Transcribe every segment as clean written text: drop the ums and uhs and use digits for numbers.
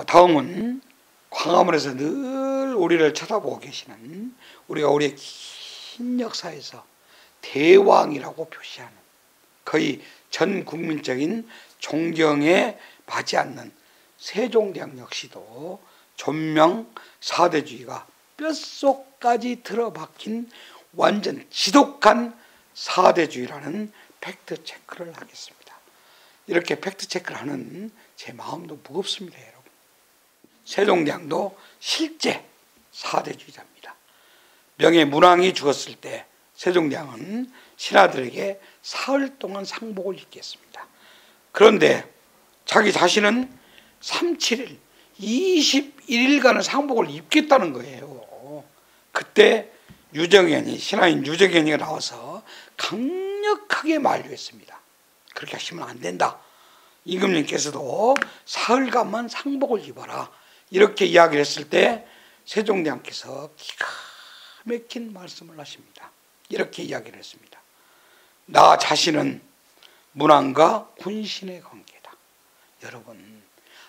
다음은 광화문에서 늘 우리를 쳐다보고 계시는 우리의 긴 역사에서 대왕이라고 표시하는 거의 전 국민적인 존경에 받지 않는 세종대왕 역시도 존명 사대주의가 뼛속까지 들어박힌 완전 지독한 사대주의라는 팩트 체크를 하겠습니다. 이렇게 팩트 체크를 하는 제 마음도 무겁습니다, 여러분. 세종대왕도 실제 사대주의자입니다. 명예문왕이 죽었을 때 세종대왕은 신하들에게 사흘 동안 상복을 입게 했습니다. 그런데 자기 자신은 37일, 21일간의 상복을 입겠다는 거예요. 그때 유정현이, 신하인 유정현이가 나와서 강력하게 만류했습니다. 그렇게 하시면 안 된다. 임금님께서도 사흘간만 상복을 입어라. 이렇게 이야기를 했을 때 세종대왕께서 기가 막힌 말씀을 하십니다. 이렇게 이야기를 했습니다. 나 자신은 문왕과 군신의 관계다. 여러분,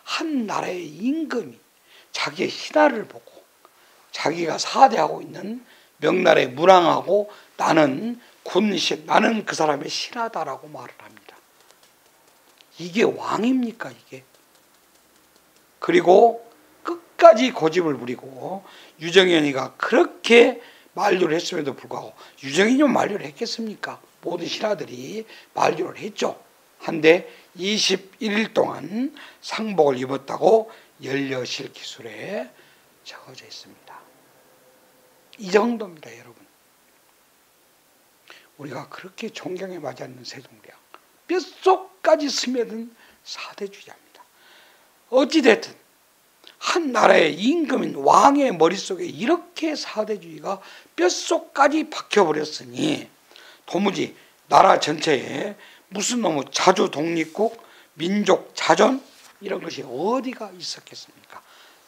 한 나라의 임금이 자기의 신하를 보고 자기가 사대하고 있는 명나라의 문왕하고 나는 군신, 나는 그 사람의 신하다라고 말을 합니다. 이게 왕입니까, 이게? 그리고 끝까지 고집을 부리고 유정현이가 그렇게 만류를 했음에도 불구하고, 유정현이면 만류를 했겠습니까? 모든 신하들이 만류를 했죠. 한데 21일 동안 상복을 입었다고 연려실 기술에 적어져 있습니다. 이 정도입니다, 여러분. 우리가 그렇게 존경에 맞지 않는 세종대왕, 뼛속까지 스며든 사대주의자입니다. 어찌됐든 한 나라의 임금인 왕의 머릿속에 이렇게 사대주의가 뼛속까지 박혀버렸으니 도무지 나라 전체에 무슨 놈의 자주 독립국, 민족 자존 이런 것이 어디가 있었겠습니까?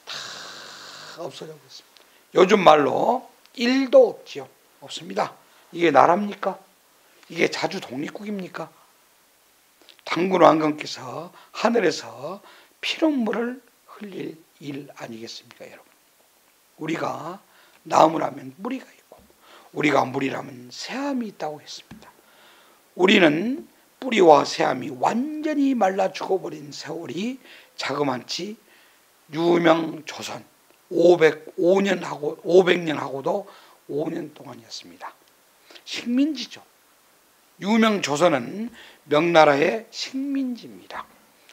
다 없어져 버렸습니다. 요즘 말로 1도 없지요. 없습니다. 이게 나라입니까? 이게 자주 독립국입니까? 당군 왕건께서 하늘에서 피눈물을 흘릴 일 아니겠습니까, 여러분? 우리가 나무라면 뿌리가 있고 우리가 물이라면 새암이 있다고 했습니다. 우리는 뿌리와 새암이 완전히 말라 죽어버린 세월이 자그만치 유명 조선 500년하고도 5년 동안이었습니다. 식민지죠. 유명 조선은 명나라의 식민지입니다.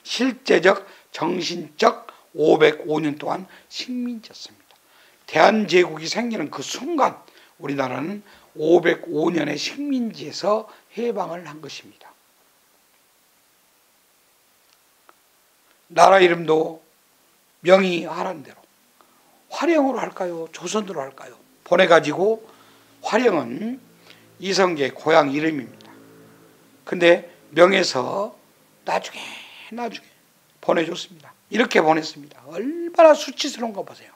실제적, 정신적 505년 동안 식민지였습니다. 대한제국이 생기는 그 순간 우리나라는 505년의 식민지에서 해방을 한 것입니다. 나라 이름도 명이 하란 대로 화령으로 할까요? 조선으로 할까요? 보내가지고, 화령은 이성계의 고향 이름입니다. 근데 명에서 나중에 보내줬습니다. 이렇게 보냈습니다. 얼마나 수치스러운 거 보세요.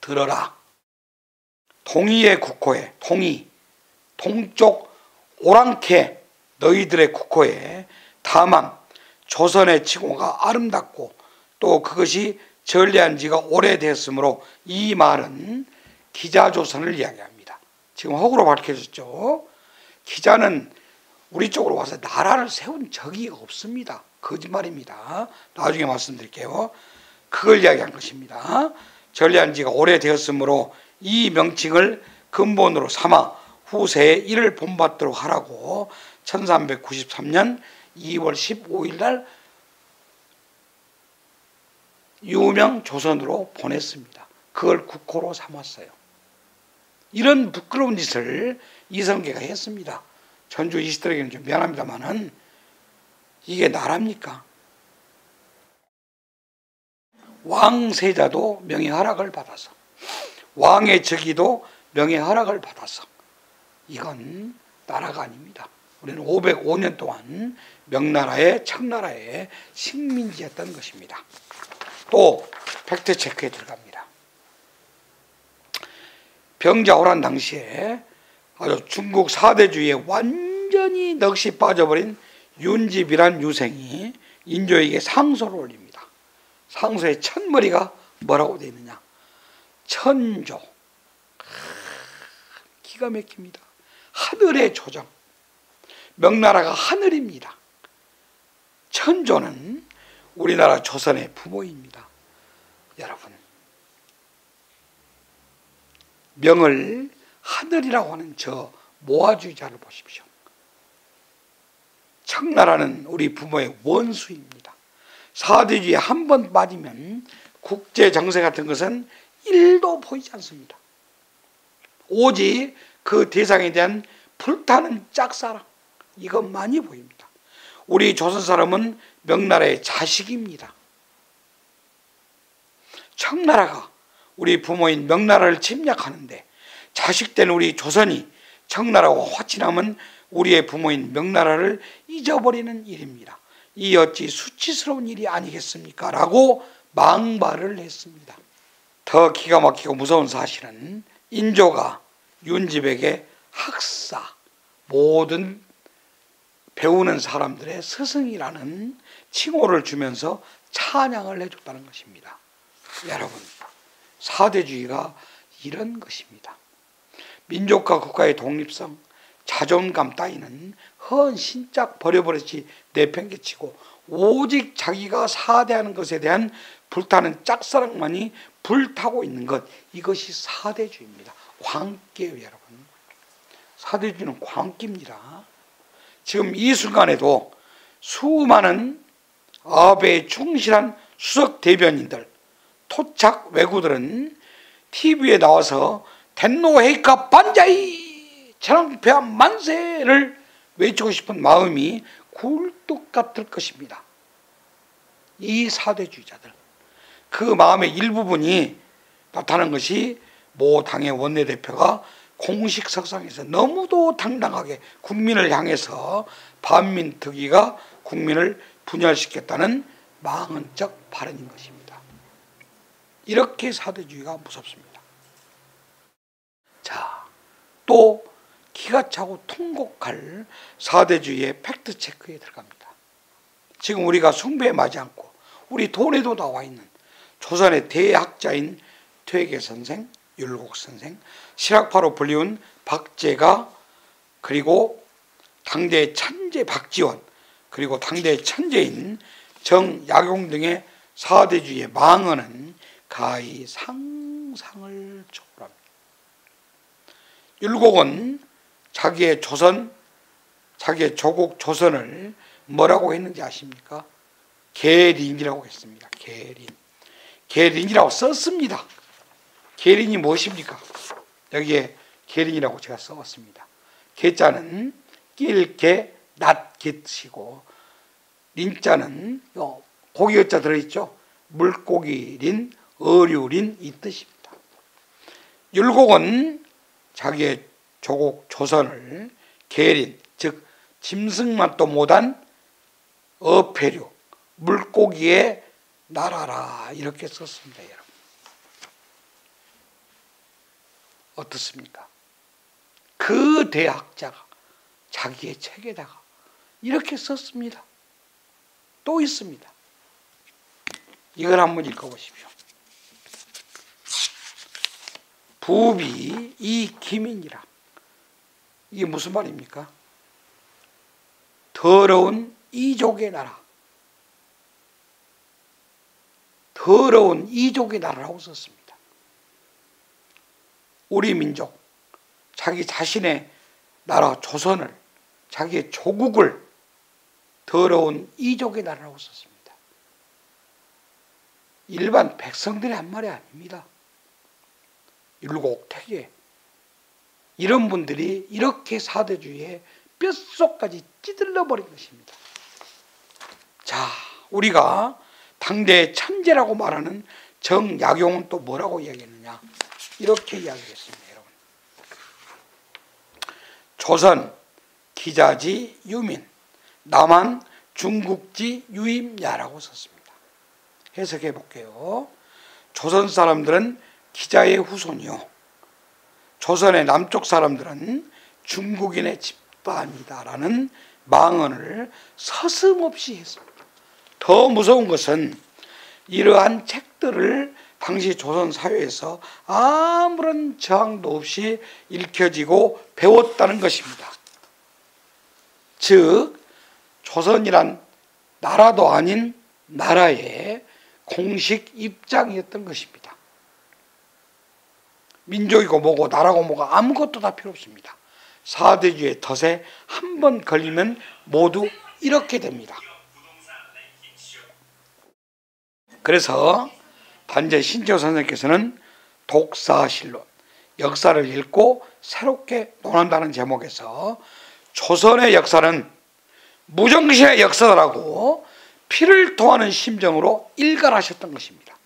들어라. 동이의 국호에, 동쪽 오랑캐 너희들의 국호에 다만 조선의 칭호가 아름답고 또 그것이 전래한 지가 오래되었으므로 이 말은 기자조선을 이야기합니다. 지금 허구로 밝혀졌죠. 기자는 우리 쪽으로 와서 나라를 세운 적이 없습니다. 거짓말입니다. 나중에 말씀드릴게요. 그걸 이야기한 것입니다. 전래한 지가 오래되었으므로 이 명칭을 근본으로 삼아 후세에 이를 본받도록 하라고 1393년 2월 15일 날 유명 조선으로 보냈습니다. 그걸 국호로 삼았어요. 이런 부끄러운 짓을 이성계가 했습니다. 전주 이시들에게는 좀 미안합니다만은 이게 나라입니까? 왕세자도 명예허락을 받아서, 왕의 즉위도 명예허락을 받아서, 이건 나라가 아닙니다. 우리는 505년 동안 명나라의 청나라의 식민지였던 것입니다. 또 팩트체크에 들어갑니다. 병자호란 당시에 아주 중국 사대주의에 완전히 넋이 빠져버린 윤집이란 유생이 인조에게 상소를 올립니다. 상소의 첫머리가 뭐라고 되어 있느냐? 천조. 기가 막힙니다. 하늘의 조정. 명나라가 하늘입니다. 천조는 우리나라 조선의 부모입니다. 여러분, 명을 하늘이라고 하는 저 모아주의자를 보십시오. 청나라는 우리 부모의 원수입니다. 사대주의에 한 번 빠지면 국제정세 같은 것은 1도 보이지 않습니다. 오직 그 대상에 대한 불타는 짝사랑, 이것만이 보입니다. 우리 조선 사람은 명나라의 자식입니다. 청나라가 우리 부모인 명나라를 침략하는데 자식된 우리 조선이 청나라와 화친하면 우리의 부모인 명나라를 잊어버리는 일입니다. 이 어찌 수치스러운 일이 아니겠습니까? 라고 망발을 했습니다. 더 기가 막히고 무서운 사실은 인조가 윤집에게 학사, 모든 배우는 사람들의 스승이라는 칭호를 주면서 찬양을 해줬다는 것입니다. 여러분, 사대주의가 이런 것입니다. 민족과 국가의 독립성, 자존감 따위는 헌신짝 버려버릇이 내팽개치고 오직 자기가 사대하는 것에 대한 불타는 짝사랑만이 불타고 있는 것, 이것이 사대주의입니다. 광기예요, 여러분. 사대주의는 광기입니다. 지금 이 순간에도 수많은 아베에 충실한 수석 대변인들, 토착 외구들은 TV에 나와서 텐노 헤이카 반자이 천황폐하 만세를 외치고 싶은 마음이 굴뚝 같을 것입니다. 이 사대주의자들, 그 마음의 일부분이 나타난 것이 모 당의 원내대표가 공식 석상에서 너무도 당당하게 국민을 향해서 반민특위가 국민을 분열시켰다는 망언적 발언인 것입니다. 이렇게 사대주의가 무섭습니다. 자, 또 기가 차고 통곡할 사대주의의 팩트체크에 들어갑니다. 지금 우리가 숭배에 맞지 않고 우리 돈에도 나와 있는 조선의 대학자인 퇴계 선생, 율곡 선생, 실학파로 불리운 박제가, 그리고 당대의 천재 박지원, 그리고 당대의 천재인 정약용 등의 사대주의의 망언은 가히 상상을 초월합니다. 율곡은 자기의 조국 조선을 뭐라고 했는지 아십니까? 계린이라고 했습니다. 계린이라고 썼습니다. 계린이 무엇입니까? 여기에 계린이라고 제가 써왔습니다. 계자는 낄개, 낫개 뜻이고, 린자는 고기 어자 들어있죠? 물고기린, 어류린 이 뜻입니다. 율곡은 자기의 조국 조선을 계린, 즉 짐승만도 못한 어패류, 물고기의 나라라, 이렇게 썼습니다. 여러분, 어떻습니까? 그 대학자가 자기의 책에다가 이렇게 썼습니다. 또 있습니다. 이걸 한번 읽어보십시오. 부비 이기민이라. 이게 무슨 말입니까? 더러운 이족의 나라. 더러운 이족의 나라라고 썼습니다. 우리 민족, 자기 자신의 나라 조선을, 자기의 조국을 더러운 이족의 나라라고 썼습니다. 일반 백성들의 한 말이 아닙니다. 율곡, 퇴계, 이런 분들이 이렇게 사대주의의 뼛속까지 찌들러 버린 것입니다. 자, 우리가 당대의 천재라고 말하는 정약용은 또 뭐라고 이야기했느냐? 이렇게 이야기했습니다. 여러분, 조선 기자지 유민, 남한 중국지 유임야라고 썼습니다. 해석해 볼게요. 조선 사람들은 기자의 후손이요, 조선의 남쪽 사람들은 중국인의 집단이다라는 망언을 서슴없이 했습니다. 더 무서운 것은 이러한 책들을 당시 조선 사회에서 아무런 저항도 없이 읽혀지고 배웠다는 것입니다. 즉 조선이란 나라도 아닌 나라의 공식 입장이었던 것입니다. 민족이고 뭐고 나라고 뭐고 아무것도 다 필요 없습니다. 사대주의 덫에 한 번 걸리면 모두 이렇게 됩니다. 그래서 단재 신채호 선생님께서는 독사실론, 역사를 읽고 새롭게 논한다는 제목에서 조선의 역사는 무정신의 역사라고 피를 토하는 심정으로 일갈하셨던 것입니다.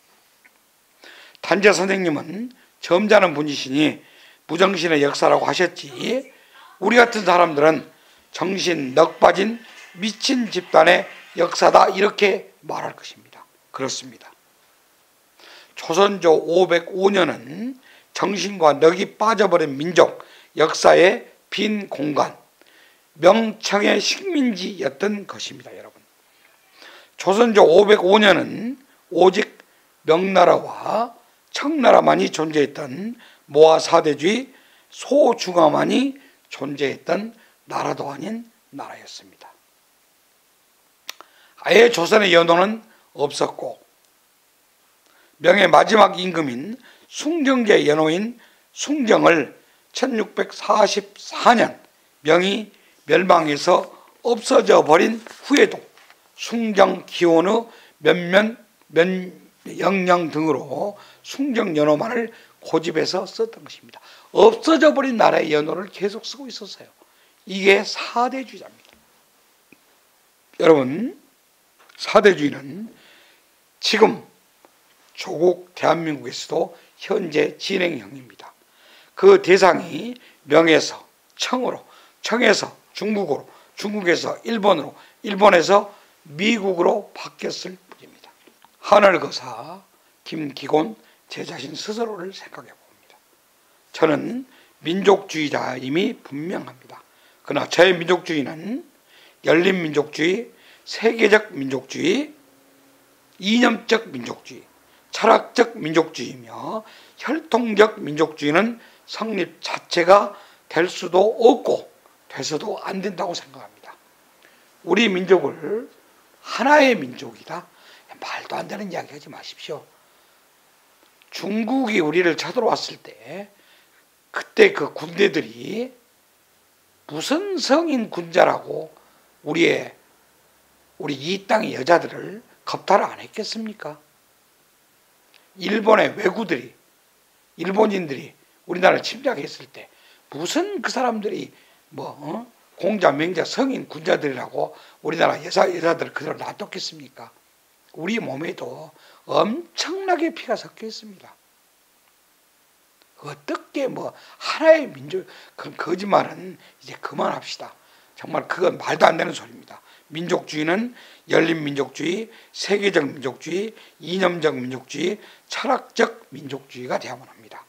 단재 선생님은 점잖은 분이시니 무정신의 역사라고 하셨지, 우리 같은 사람들은 정신 넋 빠진 미친 집단의 역사다 이렇게 말할 것입니다. 그렇습니다. 조선조 505년은 정신과 넋이 빠져버린 민족 역사의 빈 공간, 명청의 식민지였던 것입니다. 여러분, 조선조 505년은 오직 명나라와 청나라만이 존재했던 모아사대주의 소중화만이 존재했던 나라도 아닌 나라였습니다. 아예 조선의 연호는 없었고 명의 마지막 임금인 숭정제의 연호인 숭정을 1644년 명이 멸망해서 없어져 버린 후에도 숭정 기원의 몇몇 영령 등으로 숭정 연호만을 고집해서 썼던 것입니다. 없어져 버린 나라의 연호를 계속 쓰고 있었어요. 이게 사대주의자입니다. 여러분, 사대주의는 지금 조국 대한민국에서도 현재 진행형입니다. 그 대상이 명에서 청으로, 청에서 중국으로, 중국에서 일본으로, 일본에서 미국으로 바뀌었을 뿐입니다. 하늘거사 김기곤 제 자신 스스로를 생각해 봅니다. 저는 민족주의자임이 분명합니다. 그러나 저의 민족주의는 열린민족주의, 세계적 민족주의, 이념적 민족주의, 철학적 민족주의이며 혈통적 민족주의는 성립 자체가 될 수도 없고 돼서도 안 된다고 생각합니다. 우리 민족을 하나의 민족이다? 말도 안 되는 이야기 하지 마십시오. 중국이 우리를 쳐들어왔을 때 그때 그 군대들이 무슨 성인 군자라고 우리 이 땅의 여자들을 겁탈을 안 했겠습니까? 일본의 왜구들이, 일본인들이 우리나라를 침략했을 때 무슨 그 사람들이 공자, 맹자, 성인 군자들이라고 우리나라 여자들을 그대로 놔뒀겠습니까? 우리 몸에도 엄청나게 피가 섞여 있습니다. 어떻게 하나의 민족, 그 거짓말은 이제 그만합시다. 정말 그건 말도 안 되는 소리입니다. 민족주의는 열린민족주의, 세계적 민족주의, 이념적 민족주의, 철학적 민족주의가 되어야만 합니다.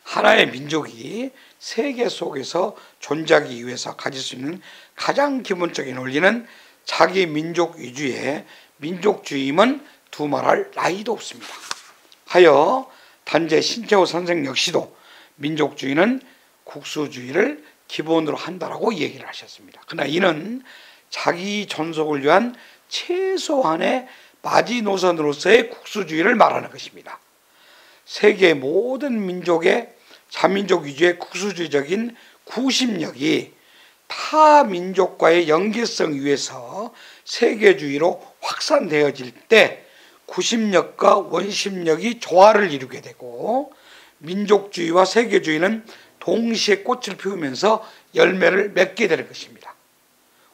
하나의 민족이 세계 속에서 존재하기 위해서 가질 수 있는 가장 기본적인 원리는 자기 민족 위주의 민족주의임은 두말할 나위도 없습니다. 하여 단재 신채호 선생 역시도 민족주의는 국수주의를 기본으로 한다라고 얘기를 하셨습니다. 그러나 이는 자기 존속을 위한 최소한의 마지노선으로서의 국수주의를 말하는 것입니다. 세계 모든 민족의 자민족 위주의 국수주의적인 구심력이 타 민족과의 연계성 위에서 세계주의로 확산되어질 때 구심력과 원심력이 조화를 이루게 되고 민족주의와 세계주의는 동시에 꽃을 피우면서 열매를 맺게 될 것입니다.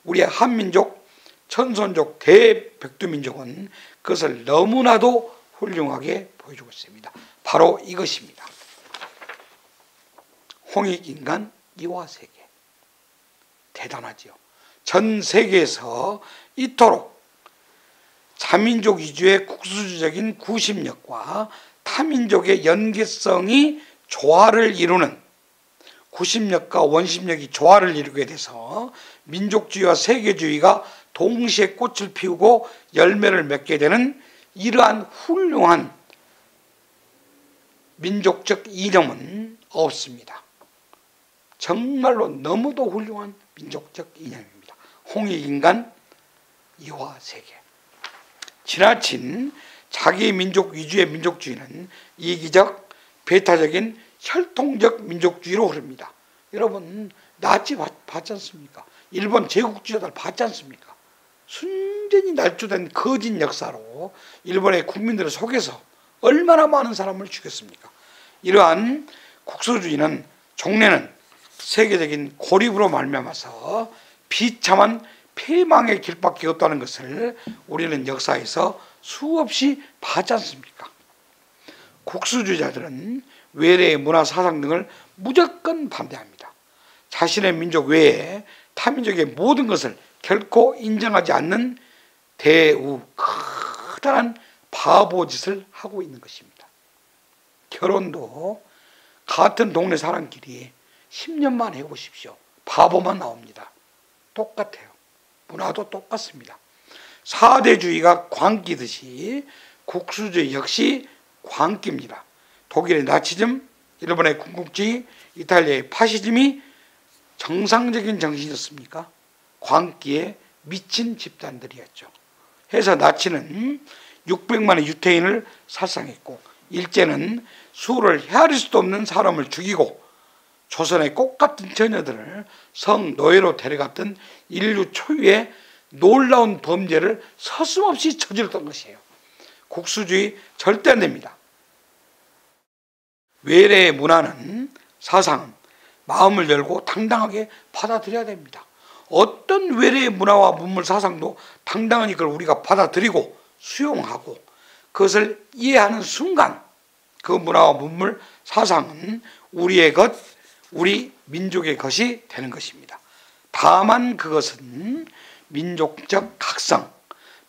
우리의 한민족, 천손족, 대백두민족은 그것을 너무나도 훌륭하게 보여주고 있습니다. 바로 이것입니다. 홍익인간 이화세계. 대단하지요. 전 세계에서 이토록 자민족 위주의 국수주의적인 구심력과 타민족의 연계성이 조화를 이루는, 구심력과 원심력이 조화를 이루게 돼서 민족주의와 세계주의가 동시에 꽃을 피우고 열매를 맺게 되는 이러한 훌륭한 민족적 이념은 없습니다. 정말로 너무도 훌륭한 민족적 이념입니다. 홍익인간 이화세계. 지나친 자기 민족 위주의 민족주의는 이기적, 배타적인 혈통적 민족주의로 흐릅니다. 여러분 나치 봤지 않습니까? 일본 제국주의자들 봤지 않습니까? 순전히 날조된 거짓 역사로 일본의 국민들을 속여서 얼마나 많은 사람을 죽였습니까? 이러한 국수주의는 종래는 세계적인 고립으로 말미암아서 비참한 패망의 길밖에 없다는 것을 우리는 역사에서 수없이 봤지 않습니까? 국수주의자들은 외래의 문화 사상 등을 무조건 반대합니다. 자신의 민족 외에 타민족의 모든 것을 결코 인정하지 않는 대우 커다란 바보짓을 하고 있는 것입니다. 결혼도 같은 동네 사람끼리 10년만 해보십시오. 바보만 나옵니다. 똑같아요. 문화도 똑같습니다. 사대주의가 광기듯이 국수주의 역시 광기입니다. 독일의 나치즘, 일본의 군국주의, 이탈리아의 파시즘이 정상적인 정신이었습니까? 광기에 미친 집단들이었죠. 해서 나치는 600만의 유태인을 살상했고 일제는 수를 헤아릴 수도 없는 사람을 죽이고 조선의 꽃같은 처녀들을 성노예로 데려갔던 인류 초유의 놀라운 범죄를 서슴없이 저질렀던 것이에요. 국수주의 절대 안 됩니다. 외래의 문화는 사상은 마음을 열고 당당하게 받아들여야 됩니다. 어떤 외래의 문화와 문물 사상도 당당하니 그걸 우리가 받아들이고 수용하고 그것을 이해하는 순간 그 문화와 문물 사상은 우리의 것, 우리 민족의 것이 되는 것입니다. 다만 그것은 민족적 각성,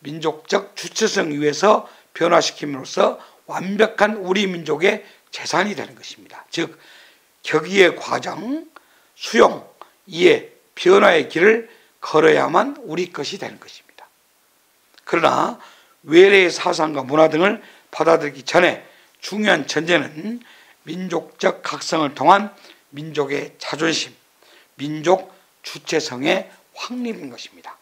민족적 주체성 위에서 변화시킴으로써 완벽한 우리 민족의 재산이 되는 것입니다. 즉 격의의 과정, 수용, 이해, 변화의 길을 걸어야만 우리 것이 되는 것입니다. 그러나 외래의 사상과 문화 등을 받아들이기 전에 중요한 전제는 민족적 각성을 통한 민족의 자존심, 민족 주체성의 확립인 것입니다.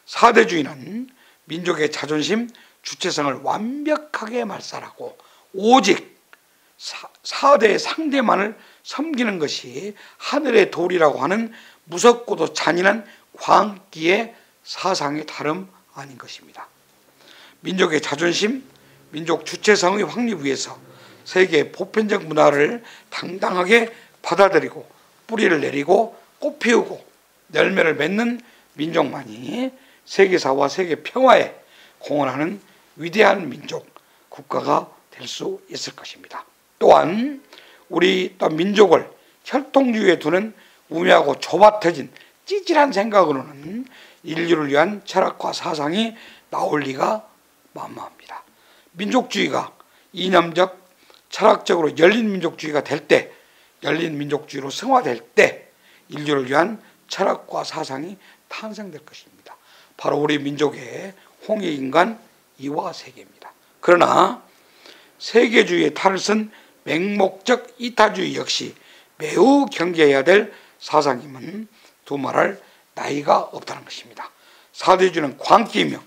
사대주의는 민족의 자존심, 주체성을 완벽하게 말살하고 오직 사대의 상대만을 섬기는 것이 하늘의 도리라고 하는 무섭고도 잔인한 광기의 사상의 다름 아닌 것입니다. 민족의 자존심, 민족 주체성의 확립 위해서 세계의 보편적 문화를 당당하게 받아들이고 뿌리를 내리고 꽃 피우고 열매를 맺는 민족만이 세계사와 세계 평화에 공헌하는 위대한 민족, 국가가 될 수 있을 것입니다. 또한 우리 민족을 혈통주의에 두는 우매하고 좁아터진 찌질한 생각으로는 인류를 위한 철학과 사상이 나올 리가 만무합니다. 민족주의가 이념적, 철학적으로 열린 민족주의가 될 때, 열린 민족주의로 승화될 때 인류를 위한 철학과 사상이 탄생될 것입니다. 바로 우리 민족의 홍익인간 이화세계입니다. 그러나 세계주의의 탈을 쓴 맹목적 이타주의 역시 매우 경계해야 될 사상임은 두말할 나이가 없다는 것입니다. 사대주의는 광기이며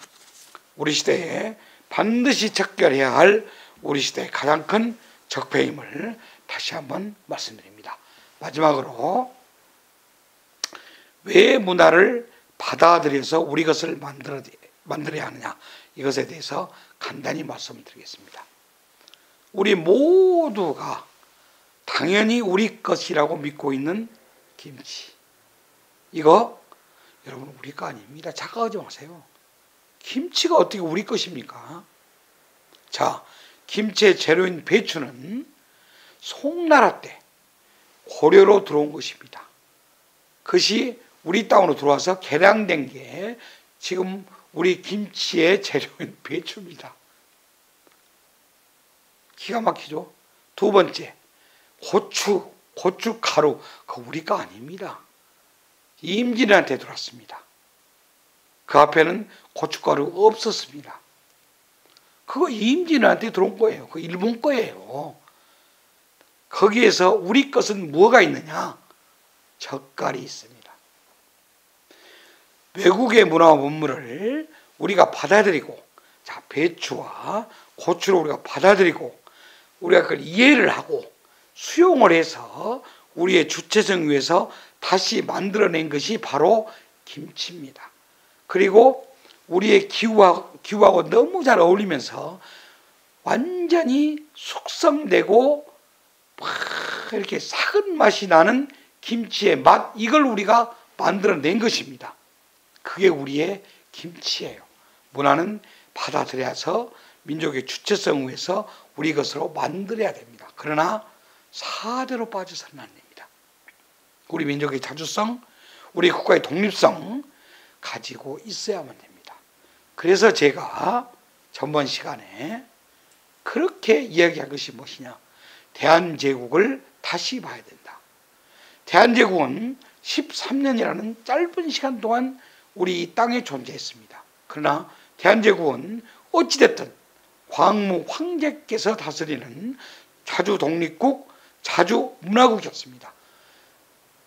우리 시대에 반드시 척결해야 할 우리 시대의 가장 큰 적폐임을 다시 한번 말씀드립니다. 마지막으로 왜 문화를 받아들여서 우리 것을 만들어야 하느냐, 이것에 대해서 간단히 말씀을 드리겠습니다. 우리 모두가 당연히 우리 것이라고 믿고 있는 김치, 이거 여러분 우리 거 아닙니다. 착각하지 마세요. 김치가 어떻게 우리 것입니까? 자, 김치의 재료인 배추는 송나라 때 고려로 들어온 것입니다. 그것이 우리 땅으로 들어와서 개량된 게 지금 우리 김치의 재료인 배추입니다. 기가 막히죠? 두 번째, 고춧가루, 그거 우리 거 아닙니다. 임진왜란때 들어왔습니다. 그 앞에는 고춧가루 없었습니다. 그거 이임진한테 들어온 거예요. 그 일본 거예요. 거기에서 우리 것은 뭐가 있느냐? 젓갈이 있습니다. 외국의 문화와 문물을 우리가 받아들이고, 자, 배추와 고추를 우리가 받아들이고, 우리가 그걸 이해를 하고 수용을 해서 우리의 주체성 위에서 다시 만들어낸 것이 바로 김치입니다. 그리고 우리의 기후하고 너무 잘 어울리면서 완전히 숙성되고 막 이렇게 삭은 맛이 나는 김치의 맛, 이걸 우리가 만들어낸 것입니다. 그게 우리의 김치예요. 문화는 받아들여서 민족의 주체성 위에서 우리 것으로 만들어야 됩니다. 그러나 사대로 빠져서는 안 됩니다. 우리 민족의 자주성, 우리 국가의 독립성 가지고 있어야만 됩니다. 그래서 제가 전번 시간에 그렇게 이야기한 것이 무엇이냐? 대한제국을 다시 봐야 된다. 대한제국은 13년이라는 짧은 시간 동안 우리 이 땅에 존재했습니다. 그러나 대한제국은 어찌됐든 광무 황제께서 다스리는 자주 독립국, 자주 문화국이었습니다.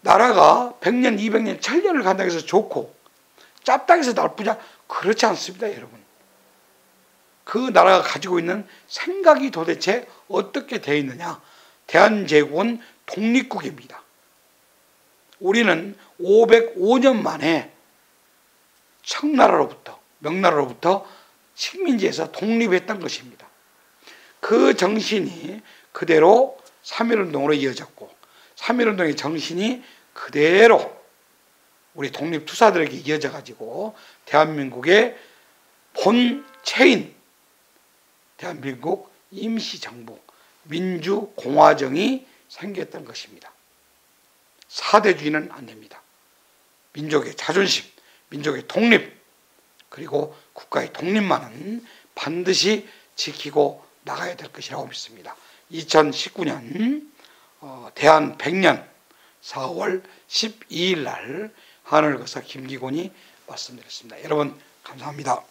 나라가 100년, 200년, 1000년을 간다고 해서 좋고 짭딱 해서 나쁘냐? 그렇지 않습니다, 여러분. 그 나라가 가지고 있는 생각이 도대체 어떻게 되어 있느냐? 대한제국은 독립국입니다. 우리는 505년 만에 청나라로부터, 명나라로부터 식민지에서 독립했던 것입니다. 그 정신이 그대로 3.1운동으로 이어졌고 3.1운동의 정신이 그대로 우리 독립투사들에게 이어져 가지고 대한민국의 본체인 대한민국 임시정부 민주공화정이 생겼던 것입니다. 사대주의는 안 됩니다. 민족의 자존심, 민족의 독립, 그리고 국가의 독립만은 반드시 지키고 나가야 될 것이라고 믿습니다. 2019년 대한 100년 4월 12일 날 하늘거사 김기곤이 말씀드렸습니다. 여러분 감사합니다.